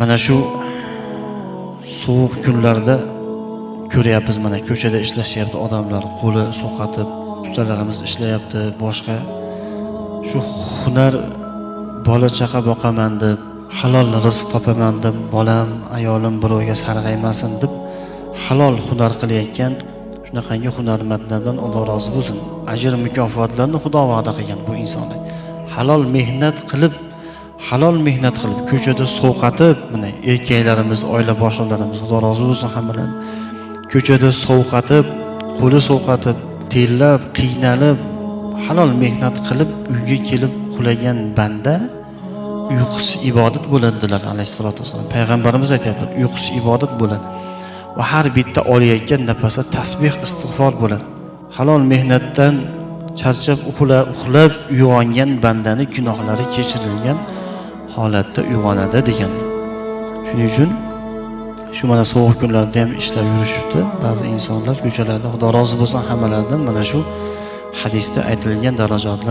Mana shu sovuq kunlarda ko'ryapmiz, mana ko'chada ishlashyapti odamlar, qo'li so'qatib, ustalarimiz ishlayapti, boshqa shu hunar bola chaqa boqaman deb, halol rizq topaman deb, bolam, ayolim birovga sarg'aymasin deb halol hunar qilayotgan shunaqangi hunarmandlardan Alloh rozi bo'lsin. Ajr mukofotlarni Xudo va'da qilgan bu insonlar. Halol mehnat qilib ko'chada sovqatib, mana erkaklarimiz, oila boshliqlarimiz Xudo rozi bo'lsin hammadan. Ko'chada sovqatib, qo'li sovqatib, terlab, qiynalib, halol mehnat qilib uyga kelib uxlagan banda uyqusi ibodat bo'ladilar alayhisolatu vasallam. Payg'ambarimiz aytadilar, uyqusi ibodat bo'ladi. Va har bitta olayotgan nafasda tasbih, istig'for bo'ladi. Halol mehnatdan charchab uxlab uyg'ongan bandani gunohlari kechirilgan holatda uyg'onadi degan. Shuning uchun shu mana sovuq kunlarda ham ishlab yurishibdi ba'zi insonlar ko'chalarda. Xudo rozi bo'lsin hammalaridan. Mana shu hadisda aytilgan darajatlar